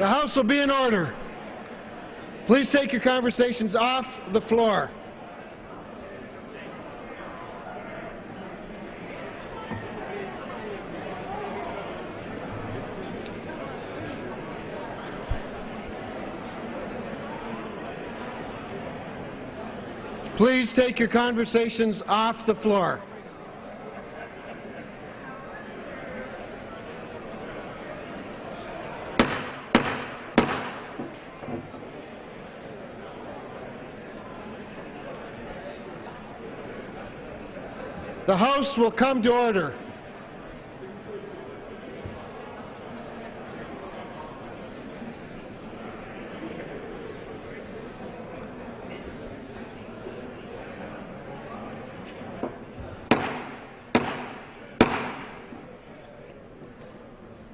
The House will be in order. Please take your conversations off the floor. Please take your conversations off the floor. The House will come to order.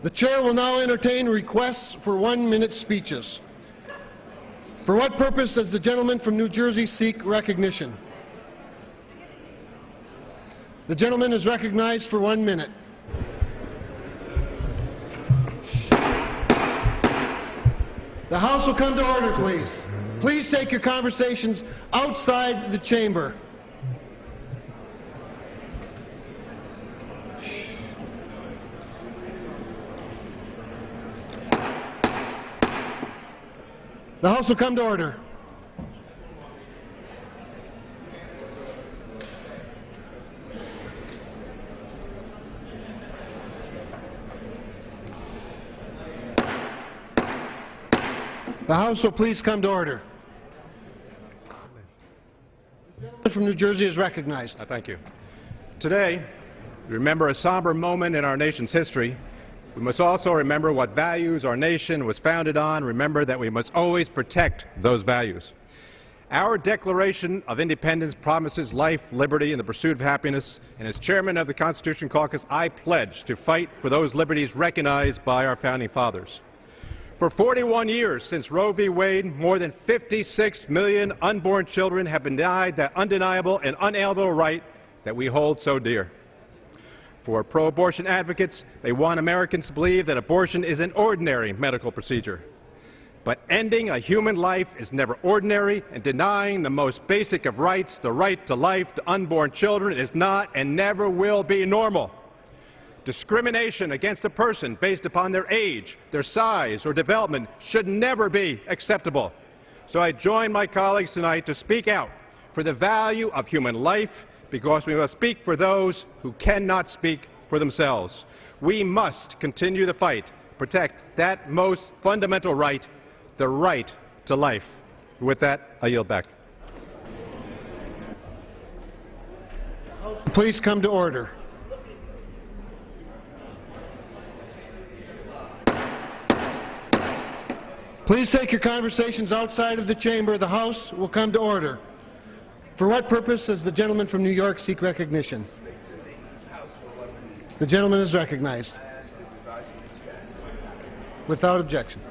The Chair will now entertain requests for 1-minute speeches. For what purpose does the gentleman from New Jersey seek recognition? The gentleman is recognized for 1 minute. The House will come to order, please. Please take your conversations outside the chamber. The House will come to order. The House will please come to order. The gentleman from New Jersey is recognized. Thank you. Today, we remember a somber moment in our nation's history. We must also remember what values our nation was founded on, remember that we must always protect those values. Our Declaration of Independence promises life, liberty, and the pursuit of happiness, and as Chairman of the Constitution Caucus, I pledge to fight for those liberties recognized by our Founding Fathers. For 41 years since Roe v. Wade, more than 56 million unborn children have been denied that undeniable and unalienable right that we hold so dear. For pro-abortion advocates, they want Americans to believe that abortion is an ordinary medical procedure. But ending a human life is never ordinary, and denying the most basic of rights, the right to life to unborn children, is not and never will be normal. Discrimination against a person based upon their age, their size, or development should never be acceptable. So I join my colleagues tonight to speak out for the value of human life, because we must speak for those who cannot speak for themselves. We must continue the fight, protect that most fundamental right, the right to life. With that, I yield back. Please come to order. Please take your conversations outside of the chamber. The House will come to order. For what purpose does the gentleman from New York seek recognition? The gentleman is recognized. Without objection.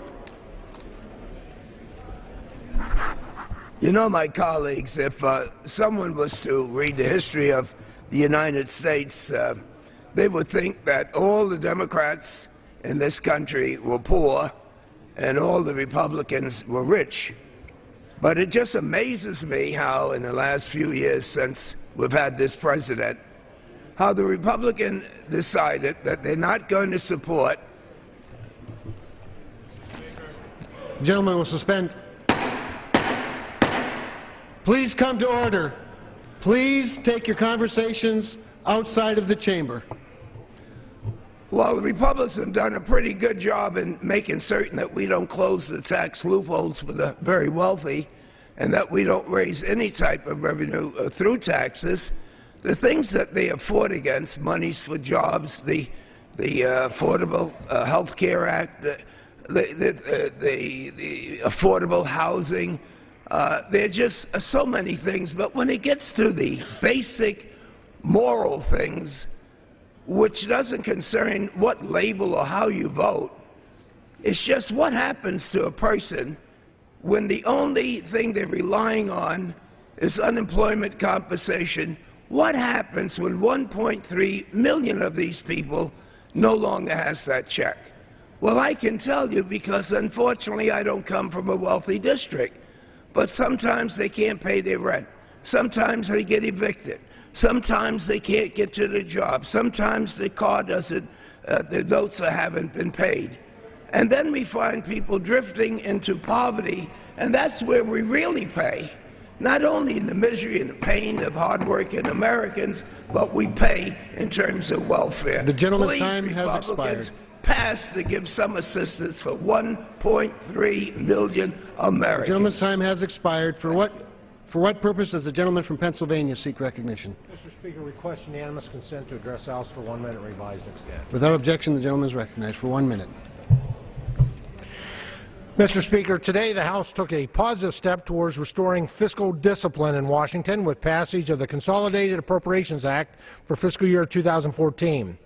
You know, my colleagues, if someone was to read the history of the United States, they would think that all the Democrats in this country were poor and all the Republicans were rich. But it just amazes me how in the last few years since we've had this president, how the Republican decided that they're not going to support. The gentleman will suspend. Please come to order. Please take your conversations outside of the chamber. Well, the Republicans have done a pretty good job in making certain that we don't close the tax loopholes for the very wealthy and that we don't raise any type of revenue through taxes. The things that they have fought against, monies for jobs, the Affordable Health Care Act, the affordable housing, there are just so many things. But when it gets to the basic moral things, which doesn't concern what label or how you vote, it's just what happens to a person when the only thing they're relying on is unemployment compensation. What happens when 1.3 million of these people no longer has that check? Well, I can tell you because, unfortunately, I don't come from a wealthy district. But sometimes they can't pay their rent. Sometimes they get evicted. Sometimes they can't get to the job. Sometimes the car doesn't, the notes haven't been paid. And then we find people drifting into poverty, and that's where we really pay. Not only in the misery and the pain of hardworking Americans, but we pay in terms of welfare. The gentleman's Please, time has expired. Pass to give some assistance for 1.3 million Americans. The gentleman's time has expired. For what purpose does the gentleman from Pennsylvania seek recognition? Mr. Speaker, request unanimous consent to address the House for 1 minute revised extent. Without objection, the gentleman is recognized for 1 minute. Mr. Speaker, today the House took a positive step towards restoring fiscal discipline in Washington with passage of the Consolidated Appropriations Act for fiscal year 2014.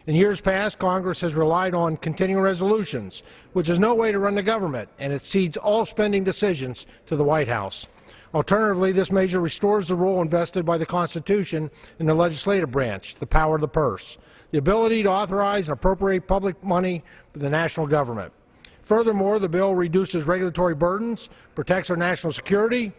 In years past, Congress has relied on continuing resolutions, which is no way to run the government, and it cedes all spending decisions to the White House. Alternatively, this measure restores the role invested by the Constitution in the legislative branch, the power of the purse, the ability to authorize and appropriate public money for the national government. Furthermore, the bill reduces regulatory burdens, protects our national security,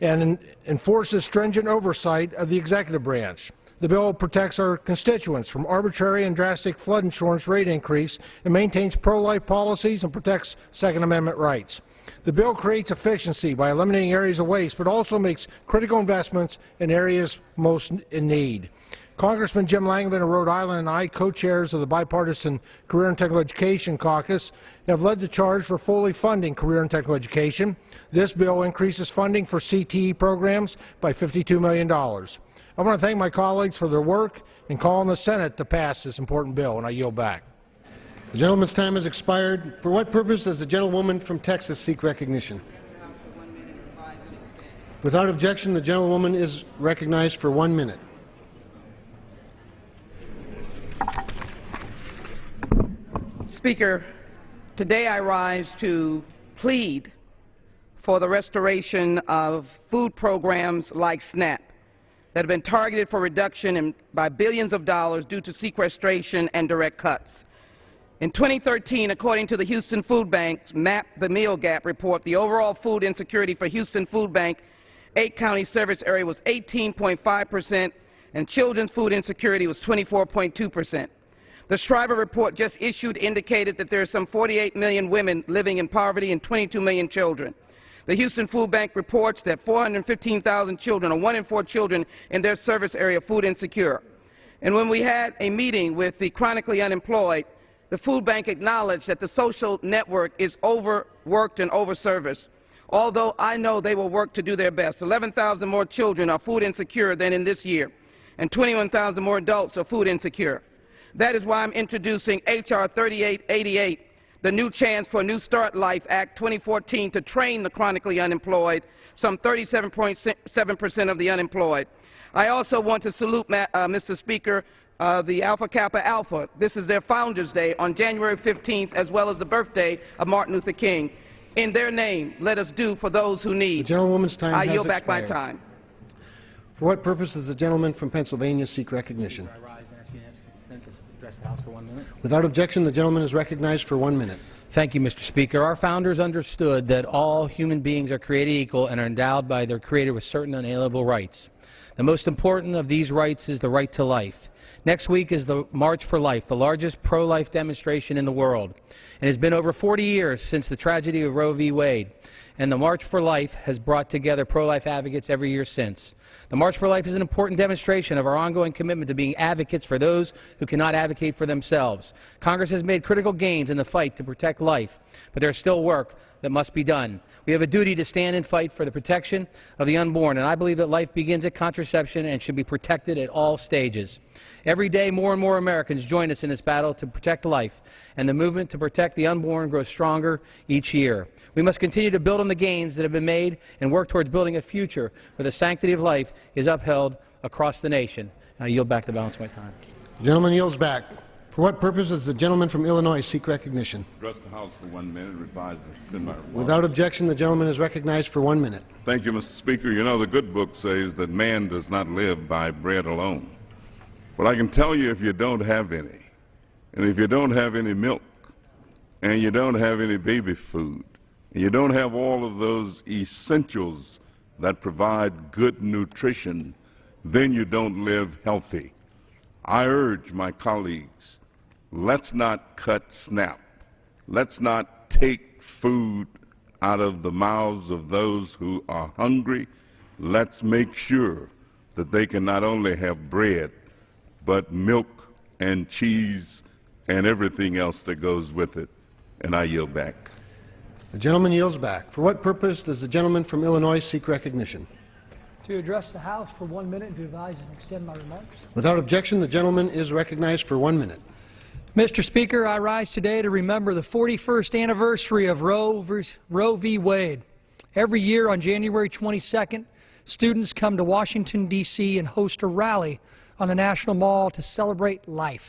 and enforces stringent oversight of the executive branch. The bill protects our constituents from arbitrary and drastic flood insurance rate increase and maintains pro-life policies and protects Second Amendment rights. The bill creates efficiency by eliminating areas of waste, but also makes critical investments in areas most in need. Congressman Jim Langevin of Rhode Island and I, co-chairs of the bipartisan Career and Technical Education Caucus, have led the charge for fully funding career and technical education. This bill increases funding for CTE programs by $52 million. I want to thank my colleagues for their work and call on the Senate to pass this important bill, and I yield back. The gentleman's time has expired. For what purpose does the gentlewoman from Texas seek recognition? Without objection, the gentlewoman is recognized for 1 minute. Speaker, today I rise to plead for the restoration of food programs like SNAP that have been targeted for reduction by billions of dollars due to sequestration and direct cuts. In 2013, according to the Houston Food Bank's MAP the Meal Gap report, the overall food insecurity for Houston Food Bank 8-county service area was 18.5%, and children's food insecurity was 24.2%. The Shriver report just issued indicated that there are some 48 million women living in poverty and 22 million children. The Houston Food Bank reports that 415,000 children, or 1 in 4 children in their service area, are food insecure. And when we had a meeting with the chronically unemployed, the food bank acknowledged that the social network is overworked and overserviced. Although I know they will work to do their best. 11,000 more children are food insecure than in this year, and 21,000 more adults are food insecure. That is why I'm introducing H.R. 3888, the New Chance for a New Start Life Act 2014, to train the chronically unemployed, some 37.7% of the unemployed. I also want to salute, Mr. Speaker, the Alpha Kappa Alpha. This is their Founders Day on January 15th, as well as the birthday of Martin Luther King. In their name, let us do for those who need. The gentlewoman's time I has yield back expired. my time. For what purpose does the gentleman from Pennsylvania seek recognition? I rise and ask unanimous consent to address the House for 1 minute. Without objection, the gentleman is recognized for 1 minute. Thank you, Mr. Speaker. Our founders understood that all human beings are created equal and are endowed by their Creator with certain unalienable rights. The most important of these rights is the right to life. Next week is the March for Life, the largest pro-life demonstration in the world. It has been over 40 years since the tragedy of Roe v. Wade, and the March for Life has brought together pro-life advocates every year since. The March for Life is an important demonstration of our ongoing commitment to being advocates for those who cannot advocate for themselves. Congress has made critical gains in the fight to protect life, but there is still work that must be done. We have a duty to stand and fight for the protection of the unborn, and I believe that life begins at contraception and should be protected at all stages. Every day, more and more Americans join us in this battle to protect life, and the movement to protect the unborn grows stronger each year. We must continue to build on the gains that have been made and work towards building a future where the sanctity of life is upheld across the nation. I yield back the balance of my time. The gentleman yields back. For what purpose does the gentleman from Illinois seek recognition? Address the House for 1 minute, revise and extend my remarks. Without objection, the gentleman is recognized for 1 minute. Thank you, Mr. Speaker. You know, the good book says that man does not live by bread alone. But I can tell you, if you don't have any, and if you don't have any milk, and you don't have any baby food, and you don't have all of those essentials that provide good nutrition, then you don't live healthy. I urge my colleagues, let's not cut SNAP. Let's not take food out of the mouths of those who are hungry. Let's make sure that they can not only have bread, but milk and cheese and everything else that goes with it. And I yield back. The gentleman yields back. For what purpose does the gentleman from Illinois seek recognition? To address the House for 1 minute and to advise and extend my remarks. Without objection, the gentleman is recognized for 1 minute. Mr. Speaker, I rise today to remember the 41st anniversary of Roe v. Wade. Every year on January 22nd, students come to Washington, D.C. and host a rally on the National Mall to celebrate life.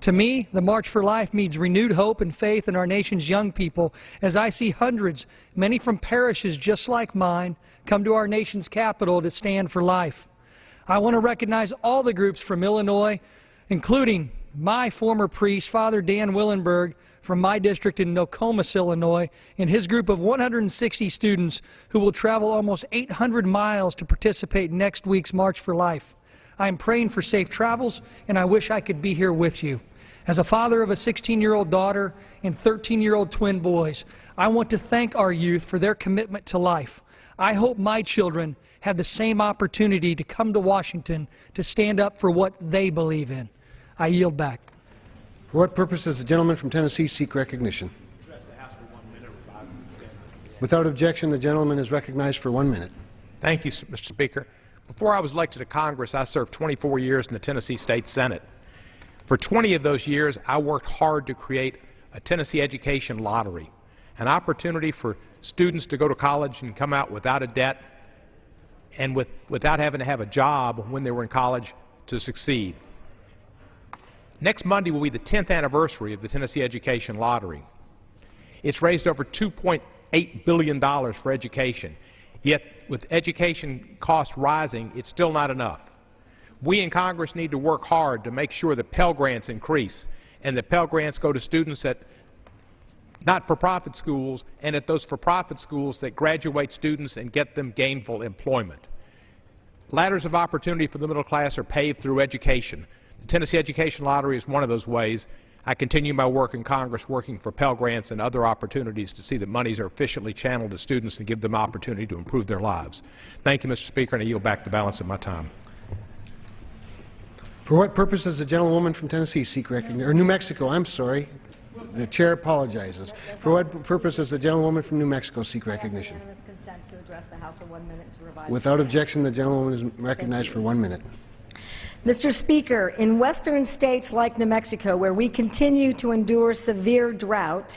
To me, the March for Life means renewed hope and faith in our nation's young people as I see hundreds, many from parishes just like mine, come to our nation's capital to stand for life. I want to recognize all the groups from Illinois, including my former priest, Father Dan Willenberg, from my district in Nokomis, Illinois, and his group of 160 students who will travel almost 800 miles to participate in next week's March for Life. I am praying for safe travels, and I wish I could be here with you. As a father of a 16-year-old daughter and 13-year-old twin boys, I want to thank our youth for their commitment to life. I hope my children have the same opportunity to come to Washington to stand up for what they believe in. I yield back. For what purpose does the gentleman from Tennessee seek recognition? Without objection, the gentleman is recognized for 1 minute. Thank you, Mr. Speaker. Before I was elected to Congress, I served 24 years in the Tennessee State Senate. For 20 of those years, I worked hard to create a Tennessee education lottery, an opportunity for students to go to college and come out without a debt and without having to have a job when they were in college to succeed. Next Monday will be the 10th anniversary of the Tennessee Education Lottery. It's raised over $2.8 billion for education, yet with education costs rising, it's still not enough. We in Congress need to work hard to make sure that Pell Grants increase and that Pell Grants go to students at not-for-profit schools and at those for-profit schools that graduate students and get them gainful employment. Ladders of opportunity for the middle class are paved through education. The Tennessee Education Lottery is one of those ways. I continue my work in Congress working for Pell Grants and other opportunities to see that monies are efficiently channeled to students and give them opportunity to improve their lives. Thank you, Mr. Speaker, and I yield back the balance of my time. For what purpose does the gentlewoman from Tennessee seek recognition? Or New Mexico, I'm sorry. The chair apologizes. For what purpose does the gentlewoman from New Mexico seek recognition? Consent to address the House for 1 minute to revise. Without objection, the gentlewoman is recognized for 1 minute. Mr. Speaker, in western states like New Mexico, where we continue to endure severe drought,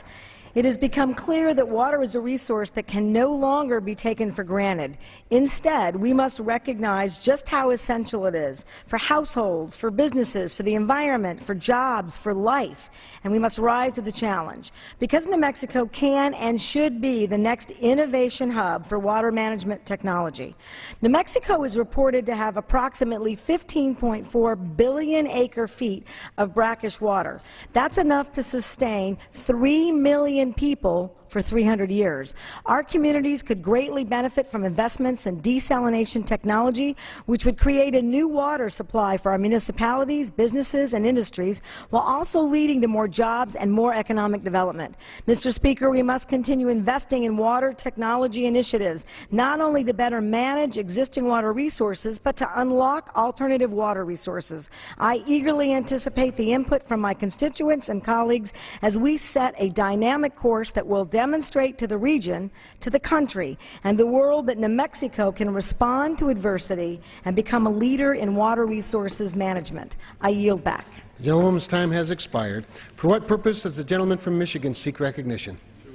it has become clear that water is a resource that can no longer be taken for granted. Instead, we must recognize just how essential it is for households, for businesses, for the environment, for jobs, for life, and we must rise to the challenge. Because New Mexico can and should be the next innovation hub for water management technology. New Mexico is reported to have approximately 15.4 billion acre-feet of brackish water. That's enough to sustain 3 million people for 300 years. Our communities could greatly benefit from investments in desalination technology, which would create a new water supply for our municipalities, businesses, and industries, while also leading to more jobs and more economic development. Mr. Speaker, we must continue investing in water technology initiatives, not only to better manage existing water resources, but to unlock alternative water resources. I eagerly anticipate the input from my constituents and colleagues as we set a dynamic course that will demonstrate to the region, to the country, and the world that New Mexico can respond to adversity and become a leader in water resources management. I yield back. The gentlewoman's time has expired. For what purpose does the gentleman from Michigan seek recognition? To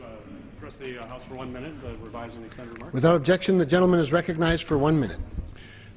address the House for 1 minute, revise and extend remarks. Without objection, the gentleman is recognized for 1 minute.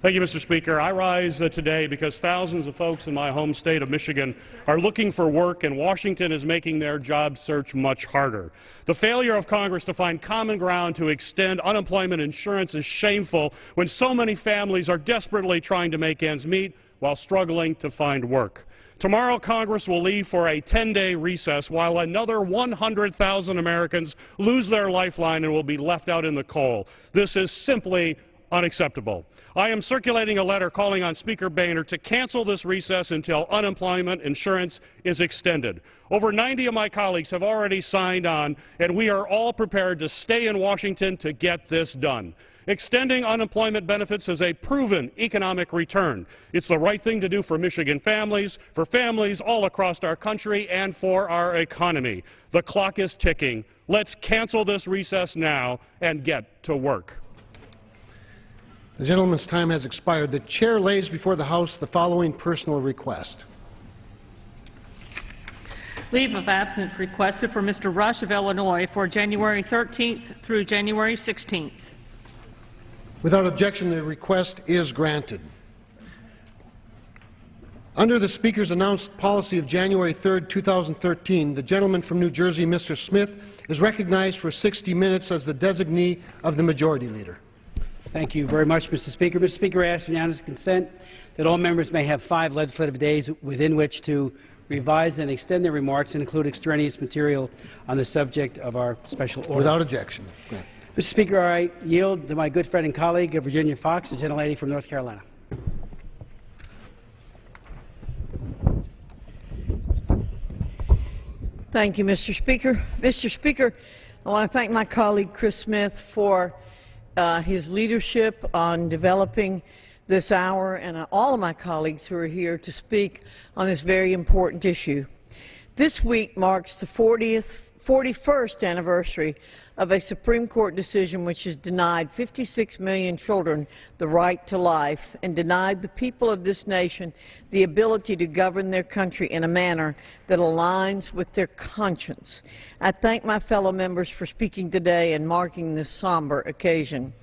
Thank you, Mr. Speaker. I rise today because thousands of folks in my home state of Michigan are looking for work, and Washington is making their job search much harder. The failure of Congress to find common ground to extend unemployment insurance is shameful when so many families are desperately trying to make ends meet while struggling to find work. Tomorrow, Congress will leave for a 10-day recess while another 100,000 Americans lose their lifeline and will be left out in the cold. This is simply unacceptable. I am circulating a letter calling on Speaker Boehner to cancel this recess until unemployment insurance is extended. Over 90 of my colleagues have already signed on, and we are all prepared to stay in Washington to get this done. Extending unemployment benefits is a proven economic return. It's the right thing to do for Michigan families, for families all across our country, and for our economy. The clock is ticking. Let's cancel this recess now and get to work. The gentleman's time has expired. The chair lays before the House the following personal request. Leave of absence requested for Mr. Rush of Illinois for January 13th through January 16th. Without objection, the request is granted. Under the Speaker's announced policy of January 3, 2013, the gentleman from New Jersey, Mr. Smith, is recognized for 60 minutes as the designee of the Majority Leader. Thank you very much, Mr. Speaker. Mr. Speaker, I ask unanimous consent that all members may have 5 legislative days within which to revise and extend their remarks and include extraneous material on the subject of our special order. Without objection. Great. Mr. Speaker, I yield to my good friend and colleague, Virginia Fox, the gentlelady from North Carolina. Thank you, Mr. Speaker. Mr. Speaker, I want to thank my colleague Chris Smith for his leadership on developing this hour, and all of my colleagues who are here to speak on this very important issue. This week marks the 41st anniversary of a Supreme Court decision which has denied 56 million children the right to life and denied the people of this nation the ability to govern their country in a manner that aligns with their conscience. I thank my fellow members for speaking today and marking this somber occasion.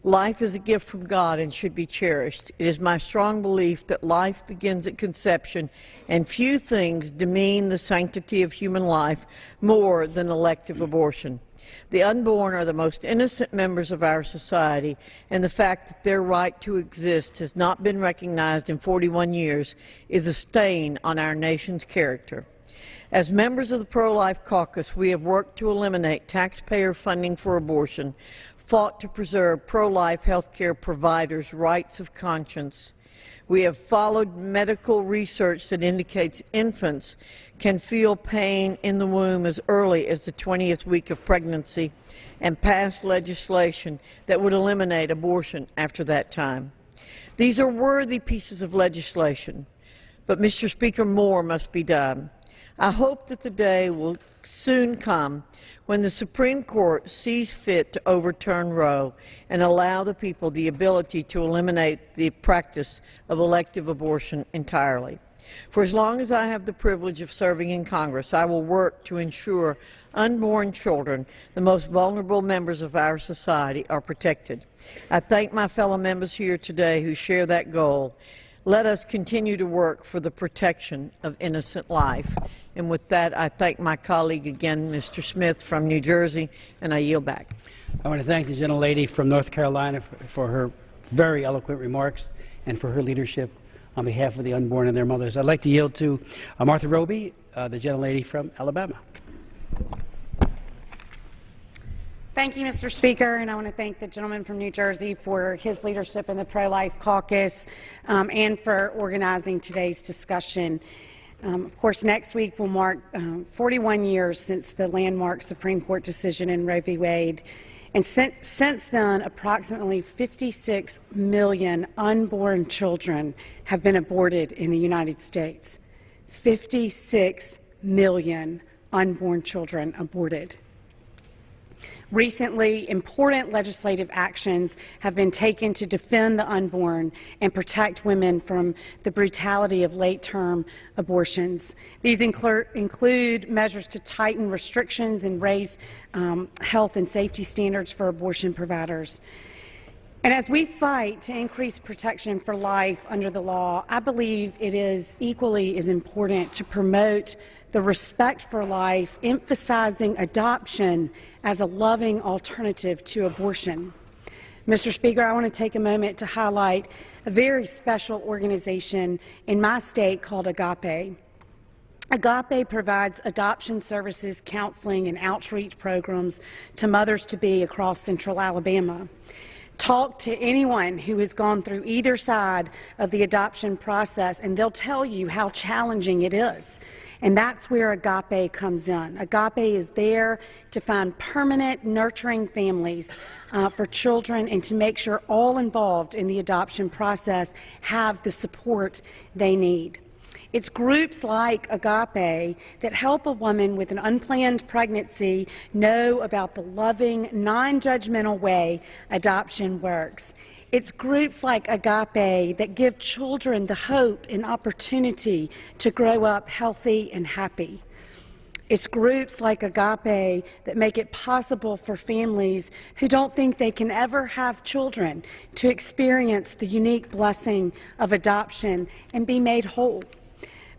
Life is a gift from God and should be cherished. It is my strong belief that life begins at conception, and few things demean the sanctity of human life more than elective abortion. The unborn are the most innocent members of our society, and the fact that their right to exist has not been recognized in 41 years is a stain on our nation's character. As members of the Pro-Life Caucus, we have worked to eliminate taxpayer funding for abortion, fought to preserve pro-life health care providers' rights of conscience. We have followed medical research that indicates infants can feel pain in the womb as early as the 20th week of pregnancy, and passed legislation that would eliminate abortion after that time. These are worthy pieces of legislation, but, Mr. Speaker, more must be done. I hope that the day will soon come when the Supreme Court sees fit to overturn Roe and allow the people the ability to eliminate the practice of elective abortion entirely. For as long as I have the privilege of serving in Congress, I will work to ensure unborn children, the most vulnerable members of our society, are protected. I thank my fellow members here today who share that goal. Let us continue to work for the protection of innocent life. And with that, I thank my colleague again, Mr. Smith from New Jersey, and I yield back. I want to thank the gentlelady from North Carolina for her very eloquent remarks and for her leadership on behalf of the unborn and their mothers. I'd like to yield to Martha Roby, the gentlelady from Alabama. Thank you, Mr. Speaker, and I want to thank the gentleman from New Jersey for his leadership in the Pro-Life Caucus and for organizing today's discussion. Of course, next week will mark 41 years since the landmark Supreme Court decision in Roe v. Wade. And since then, approximately 56 million unborn children have been aborted in the United States. 56 million unborn children aborted. Recently, important legislative actions have been taken to defend the unborn and protect women from the brutality of late-term abortions. These include measures to tighten restrictions and raise health and safety standards for abortion providers. And as we fight to increase protection for life under the law, I believe it is equally as important to promote the respect for life, emphasizing adoption as a loving alternative to abortion. Mr. Speaker, I want to take a moment to highlight a very special organization in my state called Agape. Agape provides adoption services, counseling, and outreach programs to mothers-to-be across central Alabama. Talk to anyone who has gone through either side of the adoption process, and they'll tell you how challenging it is. And that's where Agape comes in. Agape is there to find permanent, nurturing families for children and to make sure all involved in the adoption process have the support they need. It's groups like Agape that help a woman with an unplanned pregnancy know about the loving, non-judgmental way adoption works. It's groups like Agape that give children the hope and opportunity to grow up healthy and happy. It's groups like Agape that make it possible for families who don't think they can ever have children to experience the unique blessing of adoption and be made whole.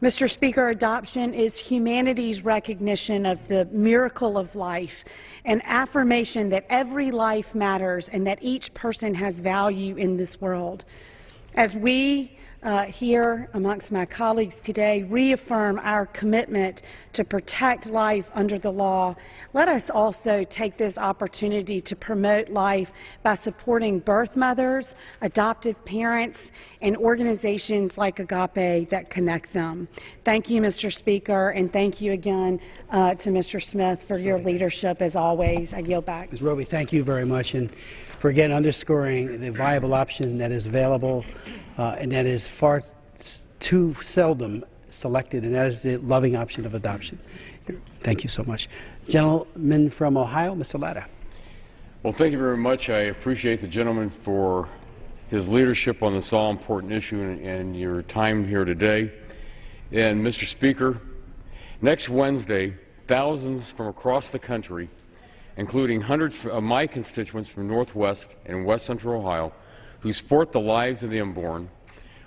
Mr. Speaker, adoption is humanity's recognition of the miracle of life, an affirmation that every life matters and that each person has value in this world. As we here amongst my colleagues today reaffirm our commitment to protect life under the law, let us also take this opportunity to promote life by supporting birth mothers, adoptive parents, and organizations like Agape that connect them. Thank you, Mr. Speaker, and thank you again to Mr. Smith for your leadership as always. I yield back. Ms. Roby, thank you very much, and for again underscoring the viable option that is available and that is far too seldom selected, and that is the loving option of adoption. Thank you so much. Gentleman from Ohio, Mr. Latta. Well, thank you very much. I appreciate the gentleman for his leadership on this all-important issue and your time here today. And, Mr. Speaker, next Wednesday, thousands from across the country, including hundreds of my constituents from Northwest and West Central Ohio, who support the lives of the unborn,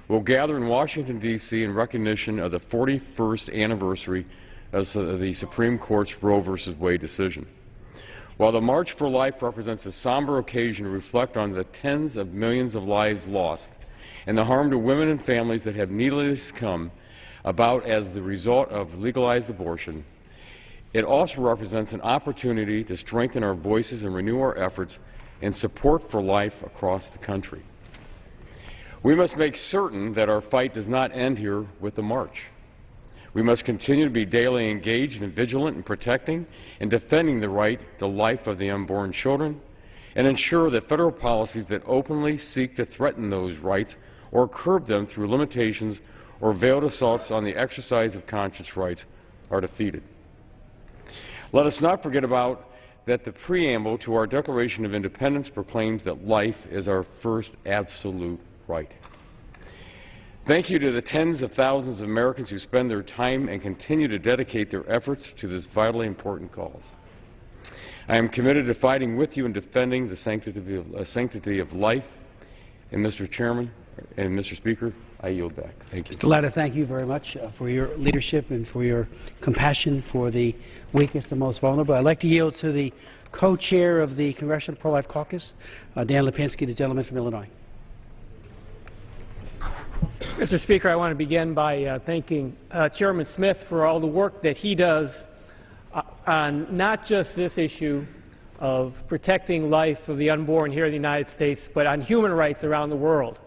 will gather in Washington, D.C. in recognition of the 41st anniversary of the Supreme Court's Roe v. Wade decision. While the March for Life represents a somber occasion to reflect on the tens of millions of lives lost and the harm to women and families that have needlessly come about as the result of legalized abortion, it also represents an opportunity to strengthen our voices and renew our efforts in support for life across the country. We must make certain that our fight does not end here with the march. We must continue to be daily engaged and vigilant in protecting and defending the right to life of the unborn children and ensure that federal policies that openly seek to threaten those rights or curb them through limitations or veiled assaults on the exercise of conscience rights are defeated. Let us not forget about that the preamble to our Declaration of Independence proclaims that life is our first absolute right. Thank you to the tens of thousands of Americans who spend their time and continue to dedicate their efforts to this vitally important cause. I am committed to fighting with you in defending the sanctity of life. And Mr. Chairman and Mr. Speaker, I yield back. Thank you. Mr. Latta, thank you very much for your leadership and for your compassion for the weakest and most vulnerable. I'd like to yield to the co-chair of the Congressional Pro-Life Caucus, Dan Lipinski, the gentleman from Illinois. Mr. Speaker, I want to begin by thanking Chairman Smith for all the work that he does on not just this issue of protecting life of the unborn here in the United States, but on human rights around the world.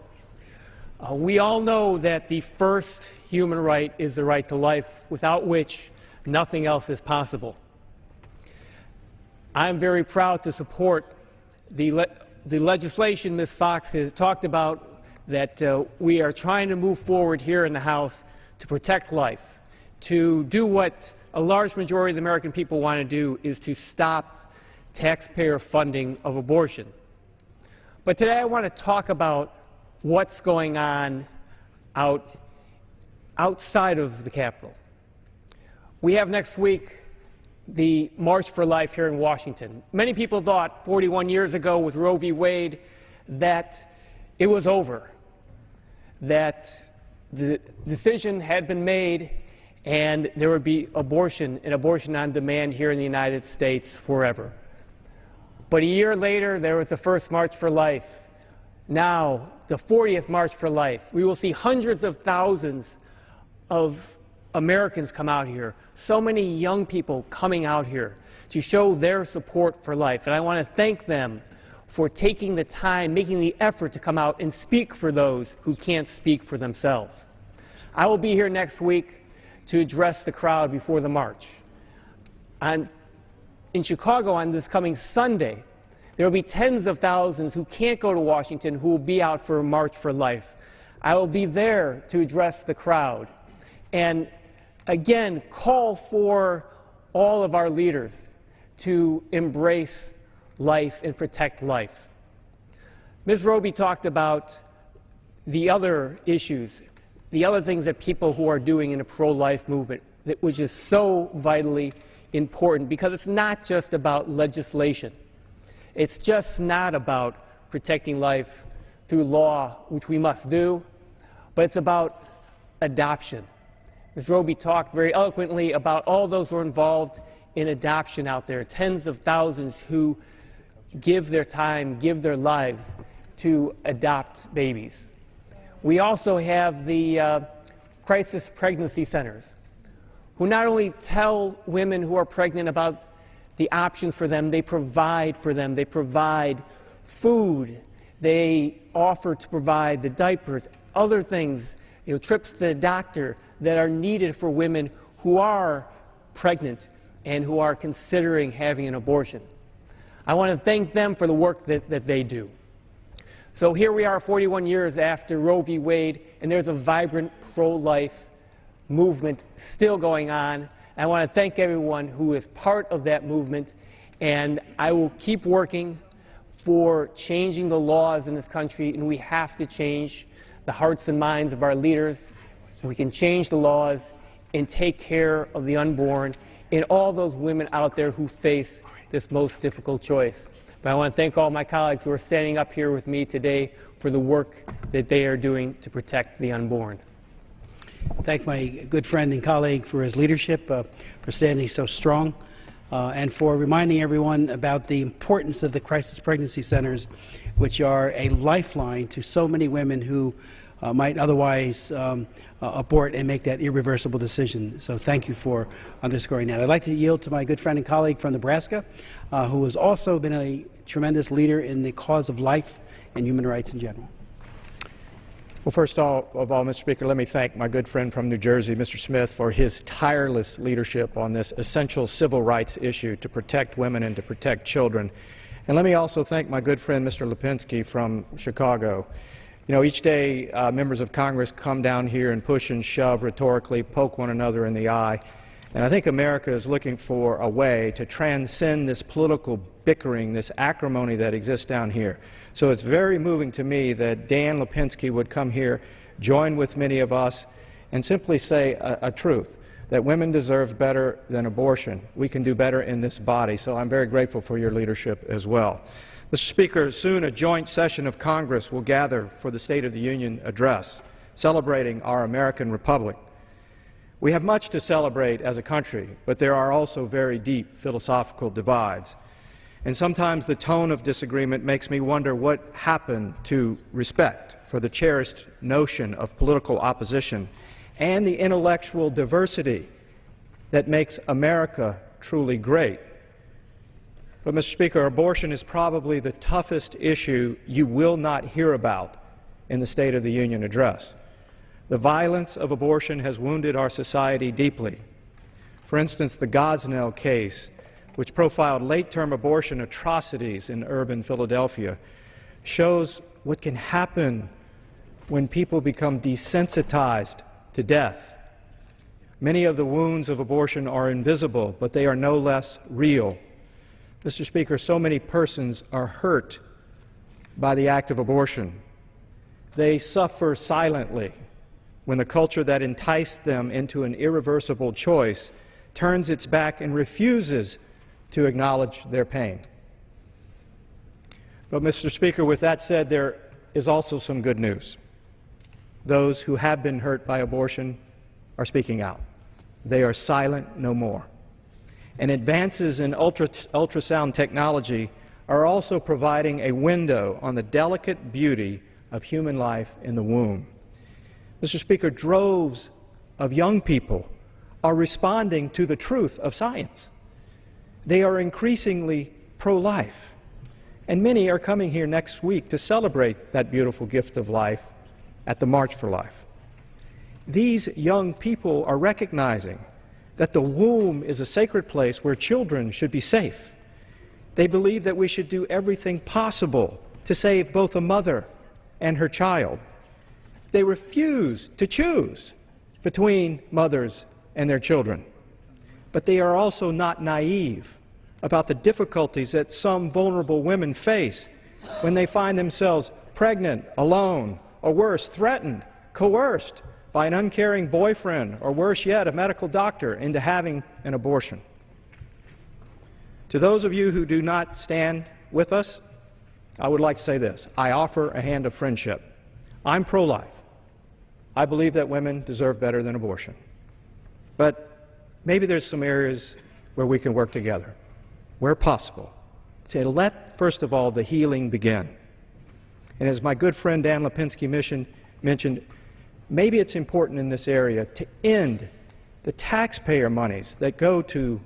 We all know that the first human right is the right to life, without which nothing else is possible. I'm very proud to support the legislation Ms. Fox has talked about, that we are trying to move forward here in the House to protect life, to do what a large majority of the American people want to do, is to stop taxpayer funding of abortion. But today I want to talk about what's going on outside of the Capitol. We have next week the March for Life here in Washington. Many people thought 41 years ago with Roe v. Wade that it was over, that the decision had been made and there would be abortion and abortion on demand here in the United States forever. But a year later, there was the first March for Life. Now, the 40th March for Life. We will see hundreds of thousands of Americans come out here, so many young people coming out here to show their support for life. And I want to thank them for taking the time, making the effort to come out and speak for those who can't speak for themselves. I will be here next week to address the crowd before the march. In Chicago on this coming Sunday, there will be tens of thousands who can't go to Washington who will be out for a March for Life. I will be there to address the crowd and, again, call for all of our leaders to embrace life and protect life. Ms. Roby talked about the other issues, the other things that people who are doing in the pro-life movement, which is so vitally important, because it's not just about legislation. It's just not about protecting life through law, which we must do, but it's about adoption. Ms. Roby talked very eloquently about all those who are involved in adoption out there, tens of thousands who give their time, give their lives to adopt babies. We also have the crisis pregnancy centers, who not only tell women who are pregnant about the options for them, they provide for them. They provide food. They offer to provide the diapers, other things, trips to the doctor that are needed for women who are pregnant and who are considering having an abortion. I want to thank them for the work that they do. So here we are 41 years after Roe v. Wade, and there's a vibrant pro-life movement still going on. I want to thank everyone who is part of that movement, and I will keep working for changing the laws in this country, and we have to change the hearts and minds of our leaders so we can change the laws and take care of the unborn and all those women out there who face this most difficult choice. But I want to thank all my colleagues who are standing up here with me today for the work that they are doing to protect the unborn. Thank my good friend and colleague for his leadership, for standing so strong, and for reminding everyone about the importance of the crisis pregnancy centers, which are a lifeline to so many women who might otherwise abort and make that irreversible decision. So thank you for underscoring that. I'd like to yield to my good friend and colleague from Nebraska, who has also been a tremendous leader in the cause of life and human rights in general. Well, first of all, Mr. Speaker, let me thank my good friend from New Jersey, Mr. Smith, for his tireless leadership on this essential civil rights issue to protect women and to protect children. And let me also thank my good friend, Mr. Lipinski from Chicago. You know, each day members of Congress come down here and push and shove rhetorically, poke one another in the eye. And I think America is looking for a way to transcend this political bickering, this acrimony that exists down here. So it's very moving to me that Dan Lipinski would come here, join with many of us, and simply say a truth, that women deserve better than abortion. We can do better in this body. So I'm very grateful for your leadership as well. Mr. Speaker, soon a joint session of Congress will gather for the State of the Union address, celebrating our American Republic. We have much to celebrate as a country, but there are also very deep philosophical divides. And sometimes the tone of disagreement makes me wonder what happened to respect for the cherished notion of political opposition and the intellectual diversity that makes America truly great. But, Mr. Speaker, abortion is probably the toughest issue you will not hear about in the State of the Union address. The violence of abortion has wounded our society deeply. For instance, the Gosnell case, which profiled late-term abortion atrocities in urban Philadelphia, shows what can happen when people become desensitized to death. Many of the wounds of abortion are invisible, but they are no less real. Mr. Speaker, so many persons are hurt by the act of abortion. They suffer silently when the culture that enticed them into an irreversible choice turns its back and refuses to acknowledge their pain. But, Mr. Speaker, with that said, there is also some good news. Those who have been hurt by abortion are speaking out. They are silent no more. And advances in ultrasound technology are also providing a window on the delicate beauty of human life in the womb. Mr. Speaker, droves of young people are responding to the truth of science. They are increasingly pro-life, and many are coming here next week to celebrate that beautiful gift of life at the March for Life. These young people are recognizing that the womb is a sacred place where children should be safe. They believe that we should do everything possible to save both a mother and her child. They refuse to choose between mothers and their children. But they are also not naive about the difficulties that some vulnerable women face when they find themselves pregnant, alone, or worse, threatened, coerced by an uncaring boyfriend, or worse yet, a medical doctor into having an abortion. To those of you who do not stand with us, I would like to say this. I offer a hand of friendship. I'm pro-life. I believe that women deserve better than abortion. But maybe there's some areas where we can work together, where possible, to let, first of all, the healing begin. And as my good friend Dan Lipinski mentioned, maybe it's important in this area to end the taxpayer monies that go to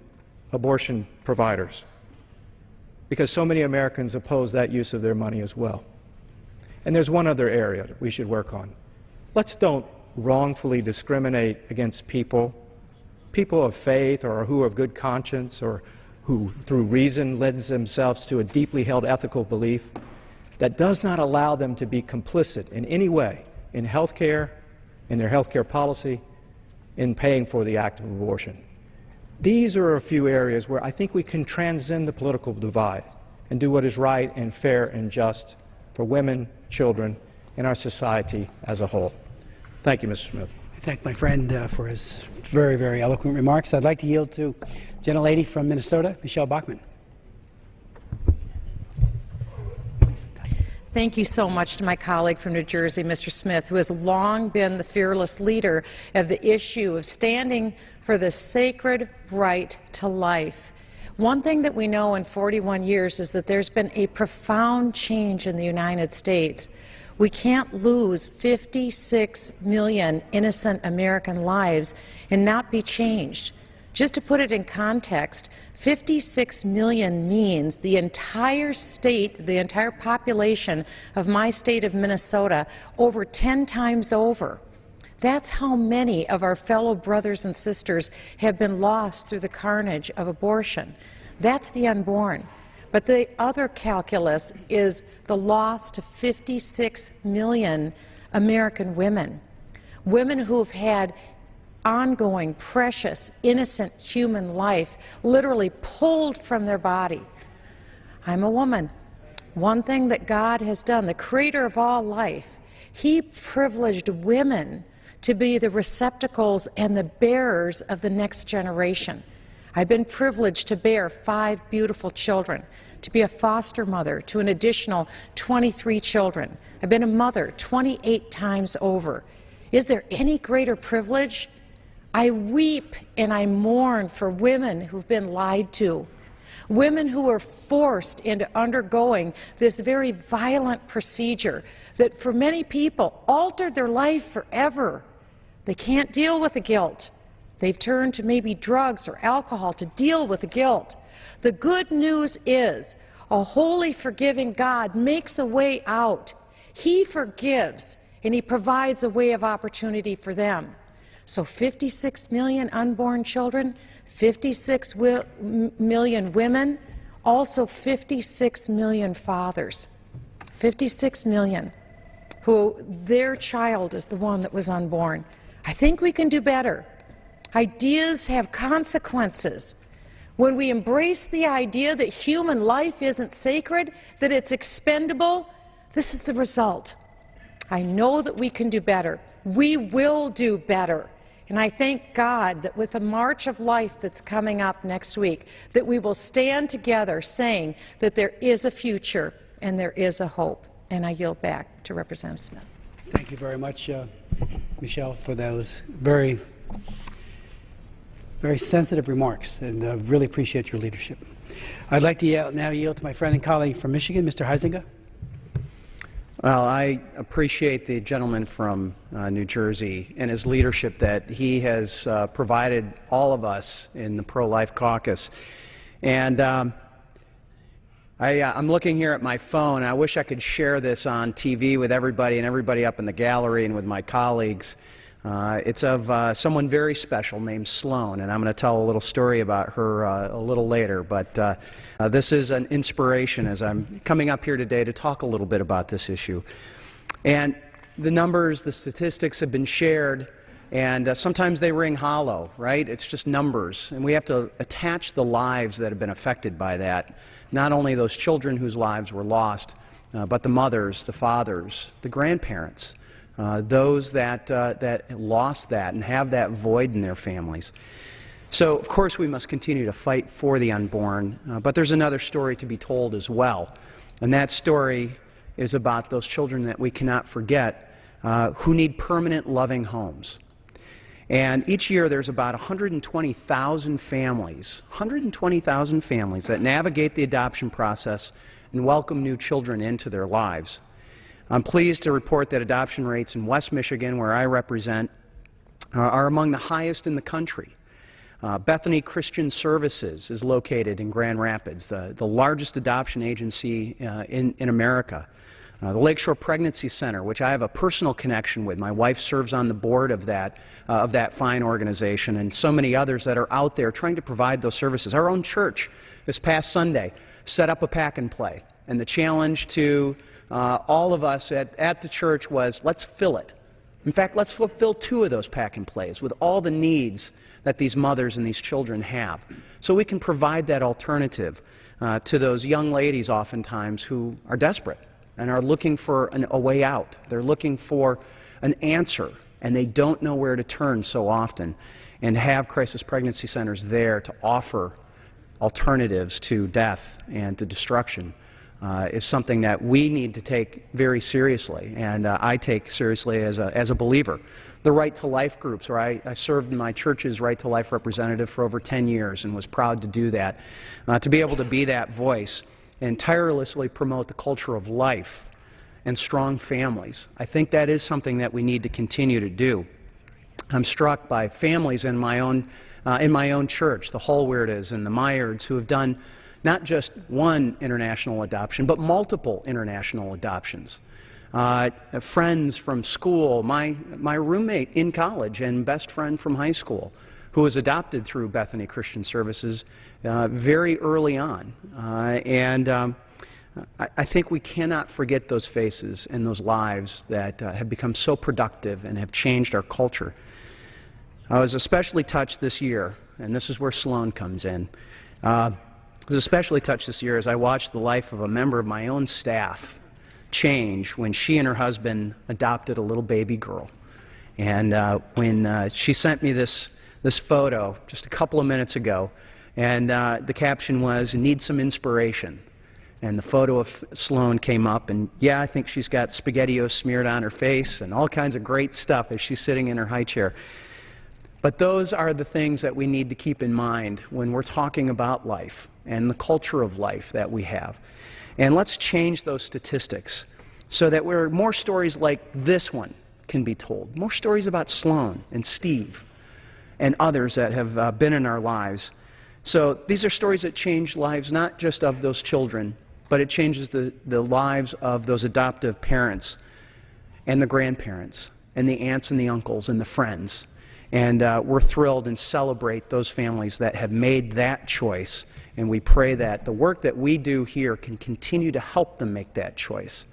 abortion providers, because so many Americans oppose that use of their money as well. And there's one other area that we should work on. Let's don't wrongfully discriminate against people of faith or who are of good conscience or who, through reason, lends themselves to a deeply held ethical belief that does not allow them to be complicit in any way in health care, in their health care policy, in paying for the act of abortion. These are a few areas where I think we can transcend the political divide and do what is right and fair and just for women, children, and our society as a whole. Thank you, Mr. Smith. I thank my friend for his very, very eloquent remarks. I'd like to yield to gentlelady from Minnesota, Michelle Bachmann. Thank you so much to my colleague from New Jersey, Mr. Smith, who has long been the fearless leader of the issue of standing for the sacred right to life. One thing that we know in 41 years is that there's been a profound change in the United States. We can't lose 56 million innocent American lives and not be changed. Just to put it in context, 56 million means the entire state, the entire population of my state of Minnesota over 10 times over. That's how many of our fellow brothers and sisters have been lost through the carnage of abortion. That's the unborn. But the other calculus is the loss to 56 million American women, women who have had ongoing, precious, innocent human life literally pulled from their body. I'm a woman. One thing that God has done, the creator of all life, he privileged women to be the receptacles and the bearers of the next generation. I've been privileged to bear 5 beautiful children, to be a foster mother to an additional 23 children. I've been a mother 28 times over. Is there any greater privilege? I weep and I mourn for women who've been lied to, women who are forced into undergoing this very violent procedure that for many people altered their life forever. They can't deal with the guilt. They've turned to maybe drugs or alcohol to deal with the guilt. The good news is a holy, forgiving God makes a way out. He forgives, and he provides a way of opportunity for them. So 56 million unborn children, 56 million women, also 56 million fathers. 56 million who their child is the one that was unborn. I think we can do better. Ideas have consequences. When we embrace the idea that human life isn't sacred, that it's expendable, this is the result. I know that we can do better. We will do better. And I thank God that with the March of Life that's coming up next week, that we will stand together saying that there is a future and there is a hope. And I yield back to Representative Smith. Thank you very much, Michelle, for those very very sensitive remarks, and really appreciate your leadership. I'd like to now yield to my friend and colleague from Michigan, Mr. Huizinga. Well, I appreciate the gentleman from New Jersey and his leadership that he has provided all of us in the pro-life caucus. And I'm looking here at my phone. I wish I could share this on TV with everybody and everybody up in the gallery and with my colleagues. It's of someone very special named Sloan, and I'm going to tell a little story about her a little later. But this is an inspiration as I'm coming up here today to talk a little bit about this issue. And the numbers, the statistics have been shared, and sometimes they ring hollow, right? It's just numbers, and we have to attach the lives that have been affected by that. Not only those children whose lives were lost, but the mothers, the fathers, the grandparents. Those that lost that and have that void in their families. So, of course, we must continue to fight for the unborn, but there's another story to be told as well. And that story is about those children that we cannot forget who need permanent, loving homes. And each year there's about 120,000 families that navigate the adoption process and welcome new children into their lives. I'm pleased to report that adoption rates in West Michigan, where I represent, are among the highest in the country. Bethany Christian Services is located in Grand Rapids, the largest adoption agency in America. The Lakeshore Pregnancy Center, which I have a personal connection with. My wife serves on the board of that fine organization, and so many others that are out there trying to provide those services. Our own church this past Sunday set up a pack and play, and the challenge to all of us at the church was, let's fill it. In fact, let's fulfill 2 of those pack and plays with all the needs that these mothers and these children have, so we can provide that alternative to those young ladies oftentimes who are desperate and are looking for a way out. They're looking for an answer, and they don't know where to turn so often. And have crisis pregnancy centers there to offer alternatives to death and to destruction is something that we need to take very seriously, and I take seriously as a believer. The Right to Life groups, where I served in my church's Right to Life representative for over 10 years and was proud to do that, to be able to be that voice and tirelessly promote the culture of life and strong families. I think that is something that we need to continue to do. I'm struck by families in my own church, the Holwerdas and the Meyerds, who have done not just one international adoption, but multiple international adoptions. Friends from school, my roommate in college and best friend from high school, who was adopted through Bethany Christian Services very early on. I think we cannot forget those faces and those lives that have become so productive and have changed our culture. I was especially touched this year, and this is where Sloan comes in. I was especially touched this year as I watched the life of a member of my own staff change when she and her husband adopted a little baby girl. And when she sent me this photo just a couple of minutes ago, and the caption was, "Need some inspiration." And the photo of Sloan came up, and yeah, I think she's got SpaghettiOs smeared on her face and all kinds of great stuff as she's sitting in her high chair. But those are the things that we need to keep in mind when we're talking about life and the culture of life that we have. And let's change those statistics so that more stories like this one can be told. More stories about Sloan and Steve and others that have been in our lives. So these are stories that change lives not just of those children, but it changes the lives of those adoptive parents and the grandparents and the aunts and the uncles and the friends. And we're thrilled and celebrate those families that have made that choice. And we pray that the work that we do here can continue to help them make that choice.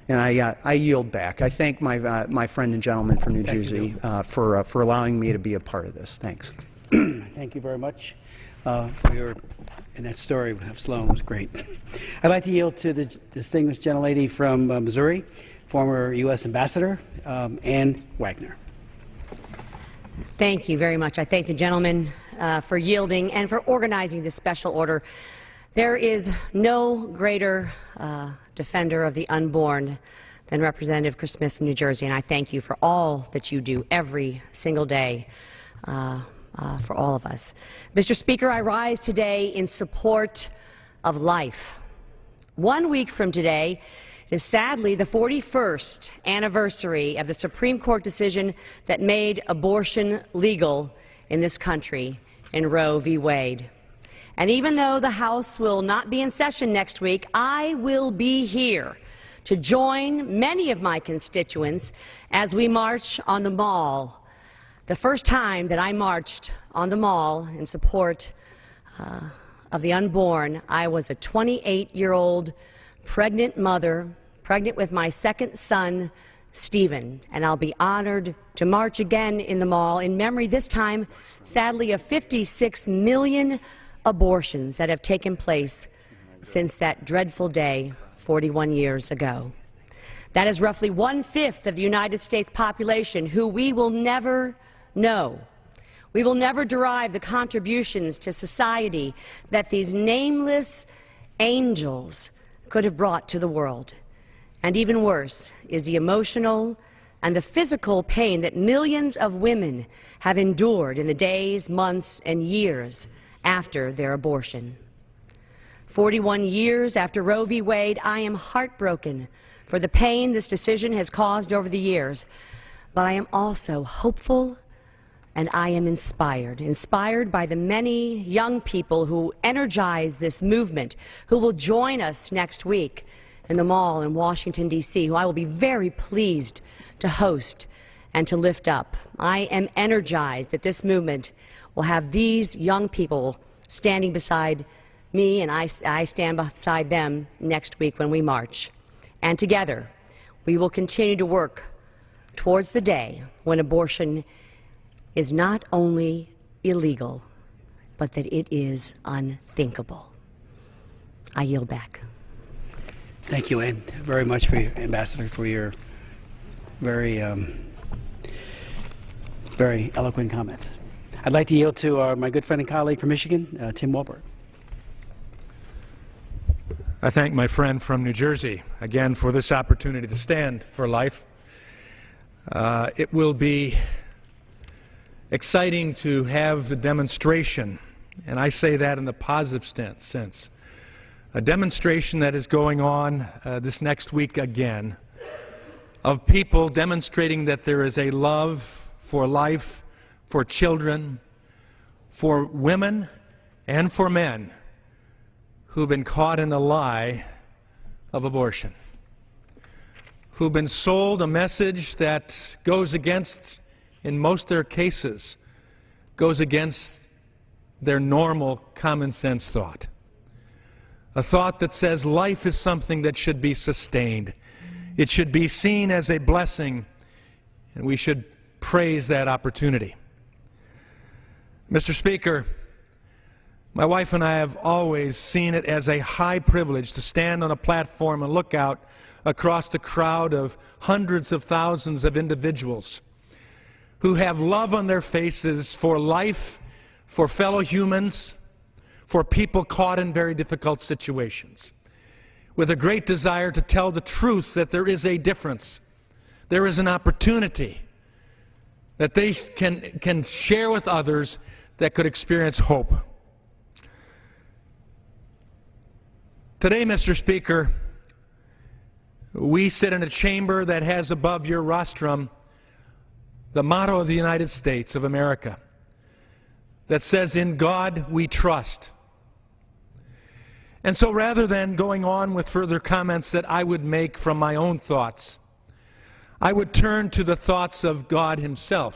And I yield back. I thank my friend and gentleman from New Jersey for allowing me to be a part of this. Thanks. Thank you very much for your, and that story of Sloan was great. I'd like to yield to the distinguished gentlelady from Missouri, former U.S. Ambassador, Ann Wagner. Thank you very much. I thank the gentleman for yielding and for organizing this special order. There is no greater defender of the unborn than Representative Chris Smith from New Jersey, and I thank you for all that you do every single day for for all of us. Mr. Speaker, I rise today in support of life. 1 week from today is sadly the 41st anniversary of the Supreme Court decision that made abortion legal in this country in Roe v. Wade. And even though the House will not be in session next week, I will be here to join many of my constituents as we march on the Mall. The first time that I marched on the Mall in support of the unborn, I was a 28-year-old pregnant mother, pregnant with my second son, Stephen, and I'll be honored to march again in the Mall in memory this time, sadly, of 56 million abortions that have taken place since that dreadful day 41 years ago. That is roughly 1/5 of the United States population who we will never know. We will never derive the contributions to society that these nameless angels could have brought to the world. And even worse is the emotional and the physical pain that millions of women have endured in the days, months, and years after their abortion. 41 years after Roe v. Wade, I am heartbroken for the pain this decision has caused over the years, but I am also hopeful and I am inspired by the many young people who energize this movement, who will join us next week in the Mall in Washington, D.C., who I will be very pleased to host and to lift up. I am energized that this movement will have these young people standing beside me, and I stand beside them next week when we march. And together, we will continue to work towards the day when abortion is not only illegal, but that it is unthinkable. I yield back. Thank you, Ann, very much, for your, Ambassador, for your very eloquent comments. I'd like to yield to my good friend and colleague from Michigan, Tim Walberg. I thank my friend from New Jersey again for this opportunity to stand for life. It will be exciting to have the demonstration, and I say that in the positive sense, a demonstration that is going on this next week again of people demonstrating that there is a love for life, for children, for women, and for men who've been caught in the lie of abortion, who've been sold a message that goes against, in most of their cases, goes against their normal common sense thought. A thought that says life is something that should be sustained. It should be seen as a blessing, and we should praise that opportunity. Mr. Speaker, my wife and I have always seen it as a high privilege to stand on a platform and look out across the crowd of hundreds of thousands of individuals who have love on their faces for life, for fellow humans, for people caught in very difficult situations, with a great desire to tell the truth that there is a difference, there is an opportunity that they can share with others that could experience hope. Today, Mr. Speaker, we sit in a chamber that has above your rostrum the motto of the United States of America that says, "In God we trust." And so rather than going on with further comments that I would make from my own thoughts, I would turn to the thoughts of God Himself.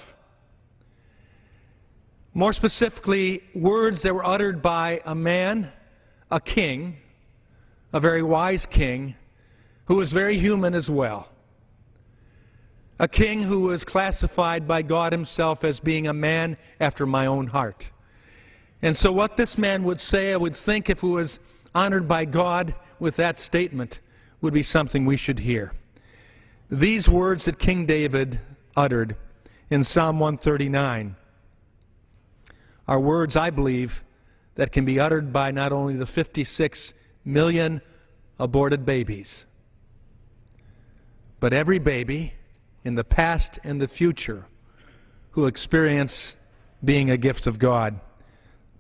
More specifically, words that were uttered by a man, a king, a very wise king, who was very human as well. A king who was classified by God Himself as being a man after my own heart. And so what this man would say, I would think, if he was honored by God with that statement, would be something we should hear. These words that King David uttered in Psalm 139 are words, I believe, that can be uttered by not only the 56 million aborted babies, but every baby in the past and the future who experience being a gift of God.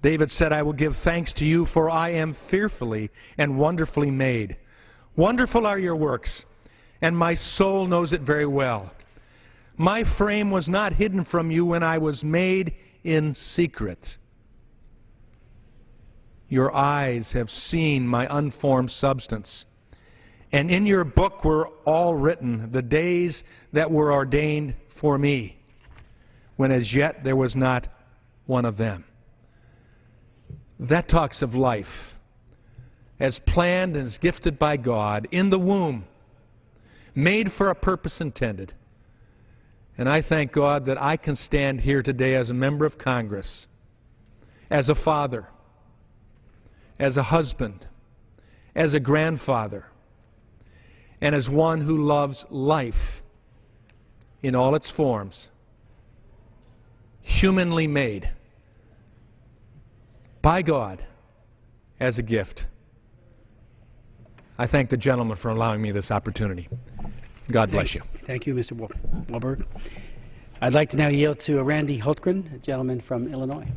David said, I will give thanks to you, for I am fearfully and wonderfully made. Wonderful are your works, and my soul knows it very well. My frame was not hidden from you when I was made in secret. Your eyes have seen my unformed substance, and in your book were all written the days that were ordained for me, when as yet there was not one of them. That talks of life as planned and as gifted by God in the womb, made for a purpose intended. And I thank God that I can stand here today as a member of Congress, as a father, as a husband, as a grandfather, and as one who loves life in all its forms, humanly made by God as a gift. I thank the gentleman for allowing me this opportunity. God bless you. Thank you, Mr. Walberg. I'd like to now yield to Randy Hultgren, a gentleman from Illinois.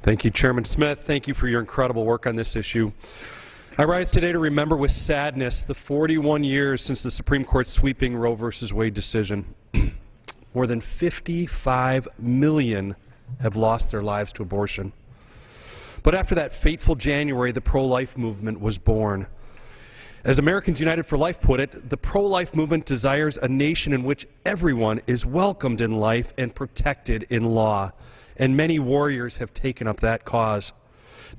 Thank you, Chairman Smith. Thank you for your incredible work on this issue. I rise today to remember with sadness the 41 years since the Supreme Court's sweeping Roe v. Wade decision. More than 55 million have lost their lives to abortion. But after that fateful January, the pro-life movement was born. As Americans United for Life put it, the pro-life movement desires a nation in which everyone is welcomed in life and protected in law. And many warriors have taken up that cause.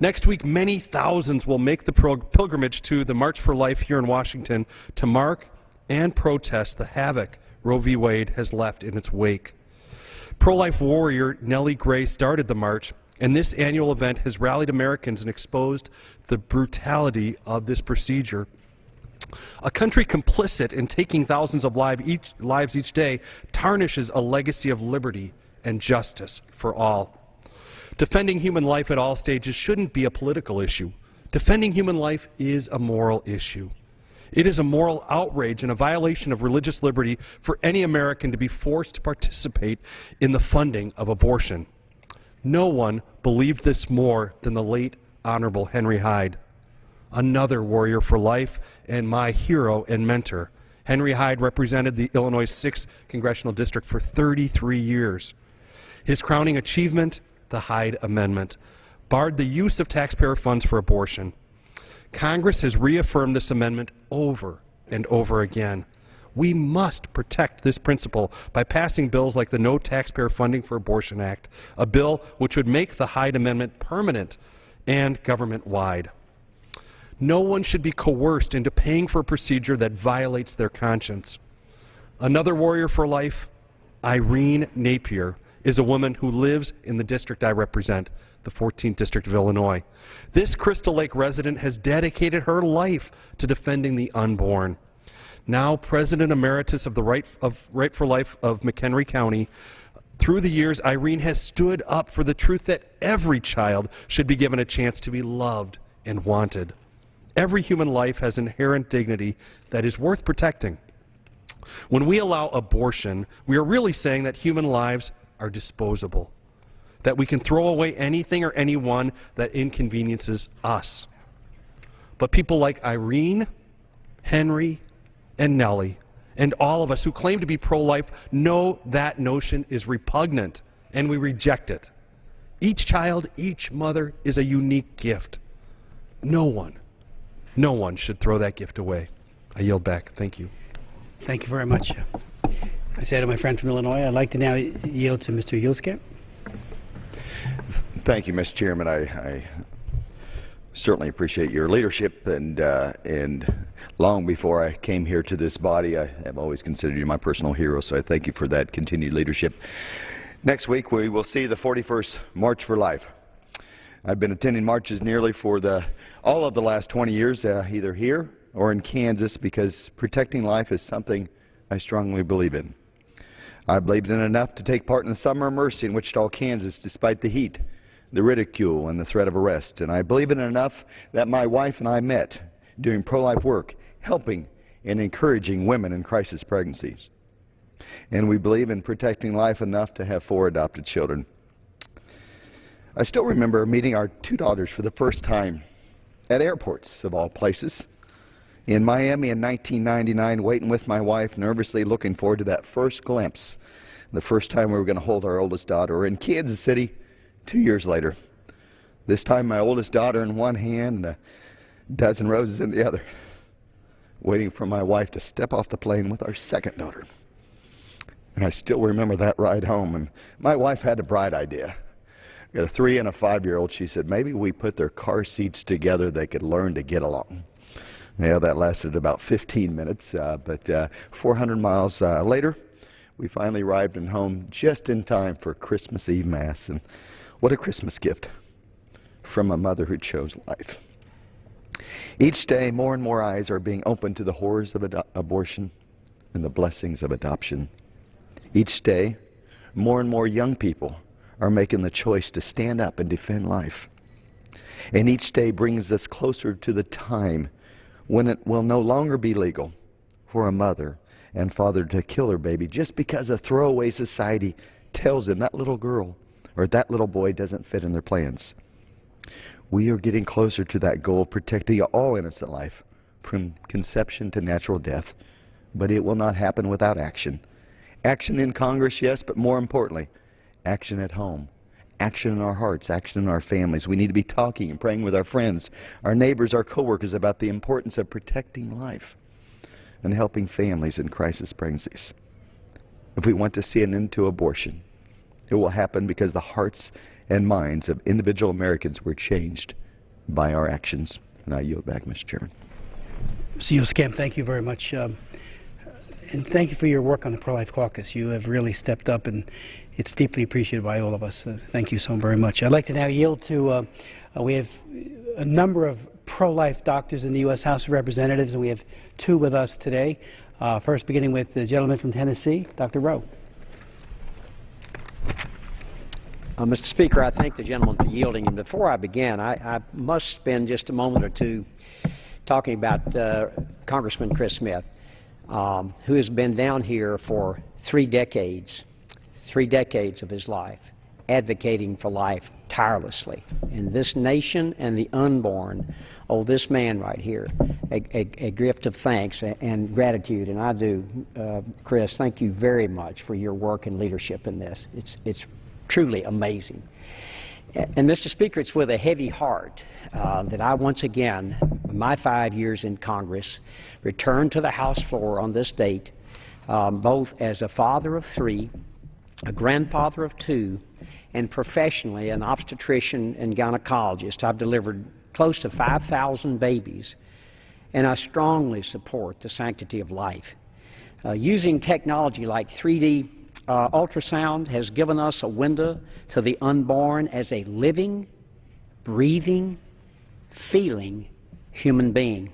Next week, many thousands will make the pilgrimage to the March for Life here in Washington to mark and protest the havoc Roe v. Wade has left in its wake. Pro-life warrior Nellie Gray started the march, and this annual event has rallied Americans and exposed the brutality of this procedure. A country complicit in taking thousands of lives each day tarnishes a legacy of liberty and justice for all. Defending human life at all stages shouldn't be a political issue. Defending human life is a moral issue. It is a moral outrage and a violation of religious liberty for any American to be forced to participate in the funding of abortion. No one believed this more than the late Honorable Henry Hyde, another warrior for life and my hero and mentor. Henry Hyde represented the Illinois 6th Congressional District for 33 years. His crowning achievement, the Hyde Amendment, barred the use of taxpayer funds for abortion. Congress has reaffirmed this amendment over and over again. We must protect this principle by passing bills like the No Taxpayer Funding for Abortion Act, a bill which would make the Hyde Amendment permanent and government-wide. No one should be coerced into paying for a procedure that violates their conscience. Another warrior for life, Irene Napier, is a woman who lives in the district I represent, the 14th District of Illinois. This Crystal Lake resident has dedicated her life to defending the unborn. Now President Emeritus of the Right for Life of McHenry County, through the years, Irene has stood up for the truth that every child should be given a chance to be loved and wanted. Every human life has inherent dignity that is worth protecting. When we allow abortion, we are really saying that human lives are disposable, that we can throw away anything or anyone that inconveniences us. But people like Irene, Henry, and Nellie, and all of us who claim to be pro-life know that notion is repugnant, and we reject it. Each child, each mother is a unique gift. No one should throw that gift away. I yield back. Thank you. Thank you very much. I say to my friend from Illinois, I'd like to now yield to Mr. Yulskamp. Thank you, Mr. Chairman. I certainly appreciate your leadership, and long before I came here to this body, I have always considered you my personal hero, so I thank you for that continued leadership. Next week, we will see the 41st March for Life. I've been attending marches nearly for all of the last 20 years, either here or in Kansas, because protecting life is something I strongly believe in. I believed in enough to take part in the Summer of Mercy in Wichita, Kansas, despite the heat, the ridicule, and the threat of arrest. And I believe in enough that my wife and I met doing pro-life work, helping and encouraging women in crisis pregnancies. And we believe in protecting life enough to have 4 adopted children. I still remember meeting our 2 daughters for the first time at airports, of all places, in Miami in 1999, waiting with my wife, nervously looking forward to that first glimpse, the first time we were going to hold our oldest daughter. Or in Kansas City 2 years later, this time my oldest daughter in one hand and a dozen roses in the other, waiting for my wife to step off the plane with our second daughter. And I still remember that ride home, and my wife had a bright idea. We got a 3- and a 5-year-old. She said, maybe we put their car seats together, they could learn to get along. Yeah, that lasted about 15 minutes, but 400 miles later, we finally arrived in home just in time for Christmas Eve Mass. And what a Christmas gift from a mother who chose life. Each day, more and more eyes are being opened to the horrors of abortion and the blessings of adoption. Each day, more and more young people are making the choice to stand up and defend life. And each day brings us closer to the time when it will no longer be legal for a mother and father to kill their baby just because a throwaway society tells them that little girl or that little boy doesn't fit in their plans. We are getting closer to that goal, protecting all innocent life from conception to natural death. But it will not happen without action. Action in Congress, yes, but more importantly, action at home. Action in our hearts, action in our families. We need to be talking and praying with our friends, our neighbors, our coworkers about the importance of protecting life and helping families in crisis pregnancies. If we want to see an end to abortion, it will happen because the hearts and minds of individual Americans were changed by our actions. And I yield back, Mr. Chairman. CEO Scamp, thank you very much. And thank you for your work on the Pro-Life Caucus. You have really stepped up, and it's deeply appreciated by all of us. Thank you so very much. I'd like to now yield to, we have a number of pro-life doctors in the U.S. House of Representatives, and we have 2 with us today. First, beginning with the gentleman from Tennessee, Dr. Rowe. Mr. Speaker, I thank the gentleman for yielding. And before I begin, I must spend just a moment or two talking about Congressman Chris Smith, who has been down here for 3 decades of his life, advocating for life tirelessly. And this nation and the unborn owe this man right here a gift of thanks and gratitude. And I do, Chris, thank you very much for your work and leadership in this. It's truly amazing. And Mr. Speaker, it's with a heavy heart that I once again, in my 5 years in Congress, returned to the House floor on this date, both as a father of 3, a grandfather of 2, and professionally an obstetrician and gynecologist. I've delivered close to 5,000 babies, and I strongly support the sanctity of life. Using technology like 3D ultrasound has given us a window to the unborn as a living, breathing, feeling human being.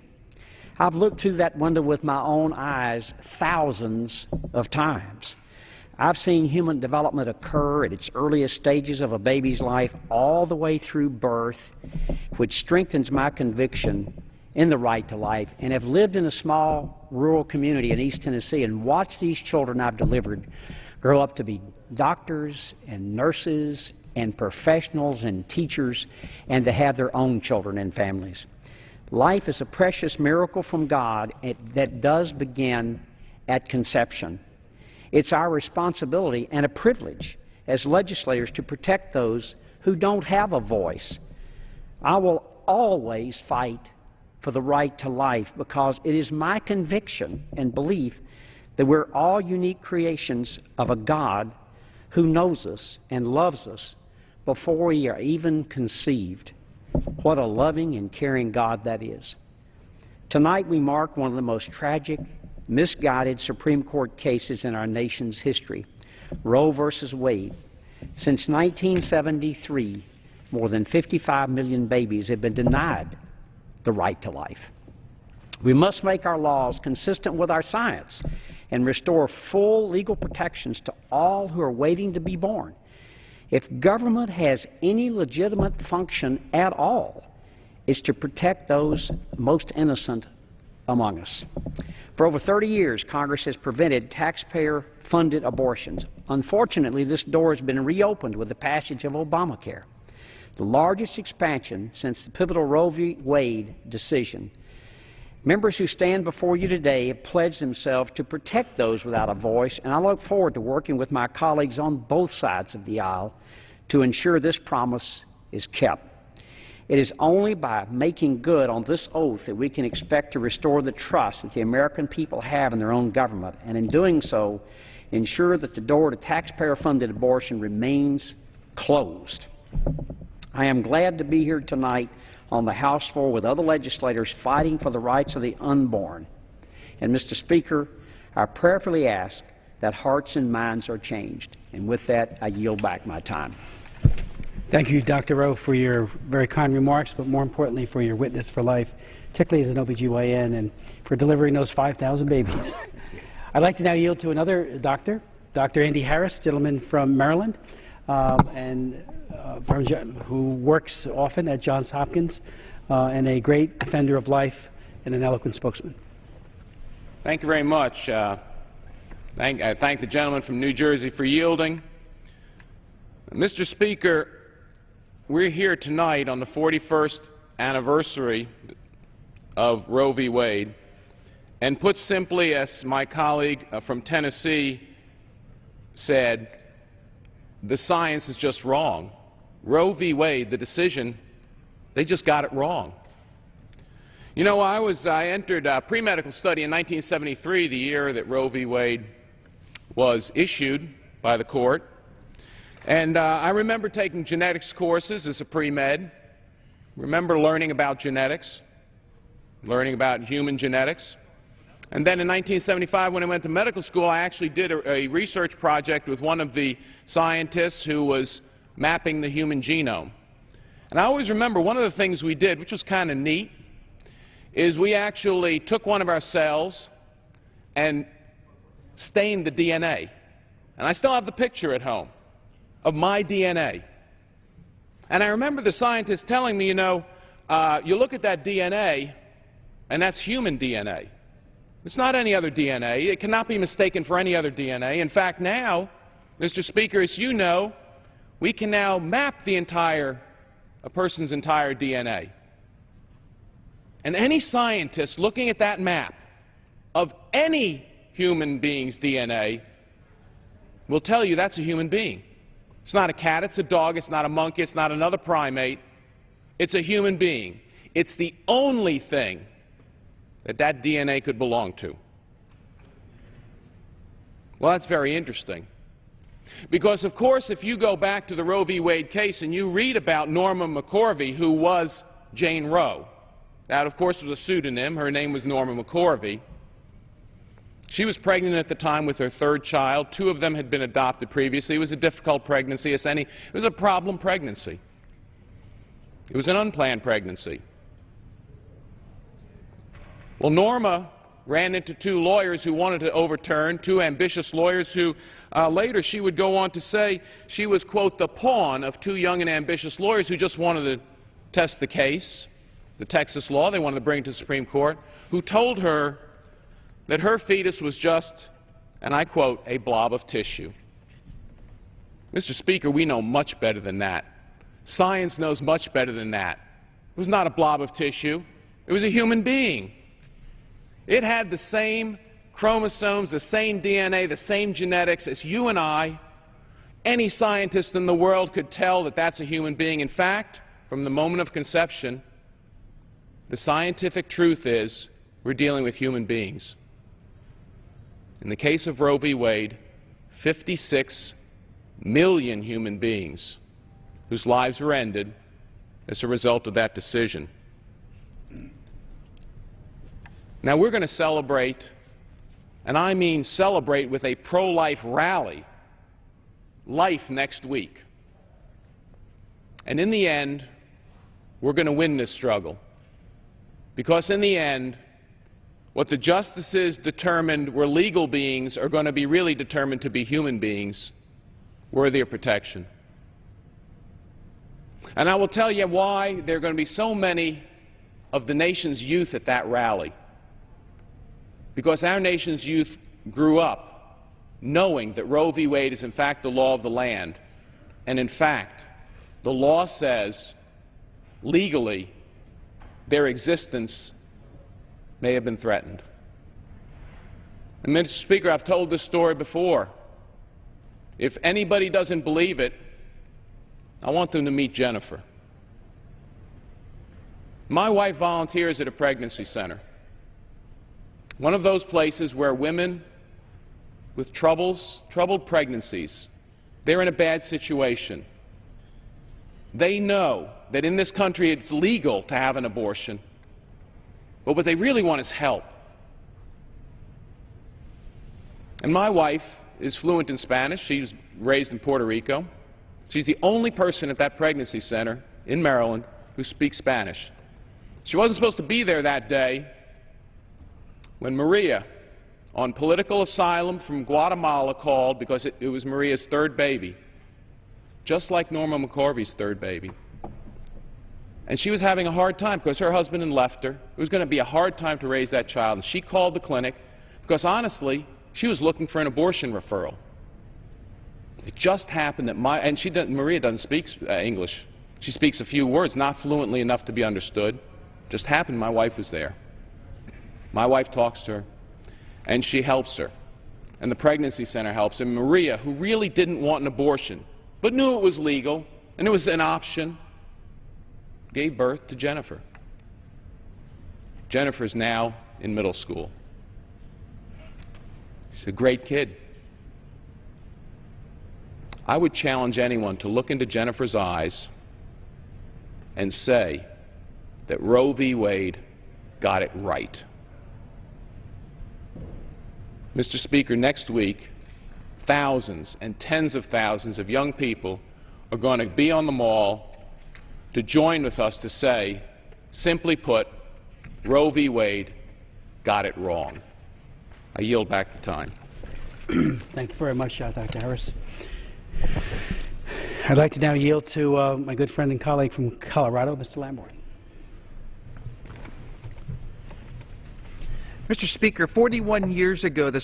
I've looked through that window with my own eyes thousands of times. I've seen human development occur at its earliest stages of a baby's life all the way through birth, which strengthens my conviction in the right to life, and have lived in a small rural community in East Tennessee and watched these children I've delivered grow up to be doctors and nurses and professionals and teachers, and to have their own children and families. Life is a precious miracle from God that does begin at conception. It's our responsibility and a privilege as legislators to protect those who don't have a voice. I will always fight for the right to life because it is my conviction and belief that we're all unique creations of a God who knows us and loves us before we are even conceived. What a loving and caring God that is. Tonight we mark one of the most tragic, misguided Supreme Court cases in our nation's history, Roe versus Wade. Since 1973, more than 55 million babies have been denied the right to life. We must make our laws consistent with our science and restore full legal protections to all who are waiting to be born. If government has any legitimate function at all, it's to protect those most innocent among us. For over 30 years, Congress has prevented taxpayer-funded abortions. Unfortunately, this door has been reopened with the passage of Obamacare, the largest expansion since the pivotal Roe v. Wade decision. Members who stand before you today have pledged themselves to protect those without a voice, and I look forward to working with my colleagues on both sides of the aisle to ensure this promise is kept. It is only by making good on this oath that we can expect to restore the trust that the American people have in their own government, and in doing so, ensure that the door to taxpayer-funded abortion remains closed. I am glad to be here tonight on the House floor with other legislators fighting for the rights of the unborn. And, Mr. Speaker, I prayerfully ask that hearts and minds are changed. And with that, I yield back my time. Thank you, Dr. Rowe, for your very kind remarks, but more importantly for your witness for life, particularly as an OBGYN, and for delivering those 5,000 babies. I'd like to now yield to another doctor, Dr. Andy Harris, gentleman from Maryland, who works often at Johns Hopkins, and a great defender of life and an eloquent spokesman. Thank you very much. I thank the gentleman from New Jersey for yielding. Mr. Speaker, we're here tonight on the 41st anniversary of Roe v. Wade, and put simply, as my colleague from Tennessee said, the science is just wrong. Roe v. Wade, the decision, they just got it wrong. You know, I entered pre-medical study in 1973, the year that Roe v. Wade was issued by the court. And I remember taking genetics courses as a pre-med, remember learning about genetics, learning about human genetics. And then in 1975, when I went to medical school, I actually did a research project with one of the scientists who was mapping the human genome. And I always remember one of the things we did, which was kind of neat, is we actually took one of our cells and stained the DNA. And I still have the picture at home of my DNA. And I remember the scientist telling me, you know, you look at that DNA, and that's human DNA. It's not any other DNA. It cannot be mistaken for any other DNA. In fact, now, Mr. Speaker, as you know, we can now map a person's entire DNA. And any scientist looking at that map of any human being's DNA will tell you that's a human being. It's not a cat, it's a dog, it's not a monkey, it's not another primate. It's a human being. It's the only thing that DNA could belong to. Well, that's very interesting. Because, of course, if you go back to the Roe v. Wade case and you read about Norma McCorvey, who was Jane Roe, that, of course, was a pseudonym. Her name was Norma McCorvey. She was pregnant at the time with her third child. Two of them had been adopted previously. It was a difficult pregnancy. It was a problem pregnancy. It was an unplanned pregnancy. Well, Norma ran into two lawyers who wanted to overturn, two ambitious lawyers who later she would go on to say she was, quote, the pawn of two young and ambitious lawyers who just wanted to test the case, the Texas law. They wanted to bring it to the Supreme Court, who told her that her fetus was just, and I quote, a blob of tissue. Mr. Speaker, we know much better than that. Science knows much better than that. It was not a blob of tissue. It was a human being. It had the same chromosomes, the same DNA, the same genetics as you and I. Any scientist in the world could tell that that's a human being. In fact, from the moment of conception, the scientific truth is we're dealing with human beings. In the case of Roe v. Wade, 56 million human beings whose lives were ended as a result of that decision. Now, we're going to celebrate, and I mean celebrate with a pro-life rally, life next week. And in the end, we're going to win this struggle. Because in the end, what the justices determined were legal beings are going to be really determined to be human beings worthy of protection. And I will tell you why there are going to be so many of the nation's youth at that rally. because our nation's youth grew up knowing that Roe v. Wade is in fact the law of the land, and in fact, the law says legally their existence may have been threatened. And Mr. Speaker, I've told this story before. If anybody doesn't believe it, I want them to meet Jennifer. My wife volunteers at a pregnancy center, one of those places where women with troubled pregnancies, they're in a bad situation. They know that in this country it's legal to have an abortion, but what they really want is help. And my wife is fluent in Spanish. She was raised in Puerto Rico. She's the only person at that pregnancy center in Maryland who speaks Spanish. She wasn't supposed to be there that day when Maria, on political asylum from Guatemala, called because it was Maria's third baby, just like Norma McCorvey's third baby. And she was having a hard time because her husband had left her. It was going to be a hard time to raise that child. And she called the clinic because, honestly, she was looking for an abortion referral. It just happened that Maria doesn't speak English. She speaks a few words, not fluently enough to be understood. Just happened my wife was there. My wife talks to her, and she helps her. And the pregnancy center helps. And Maria, who really didn't want an abortion, but knew it was legal and it was an option, gave birth to Jennifer. Jennifer's now in middle school. She's a great kid. I would challenge anyone to look into Jennifer's eyes and say that Roe v. Wade got it right. Mr. Speaker, next week, thousands and tens of thousands of young people are going to be on the Mall to join with us to say, simply put, Roe v. Wade got it wrong. I yield back the time. Thank you very much, Dr. Harris. I'd like to now yield to my good friend and colleague from Colorado, Mr. Lamborn. Mr. Speaker, 41 years ago, the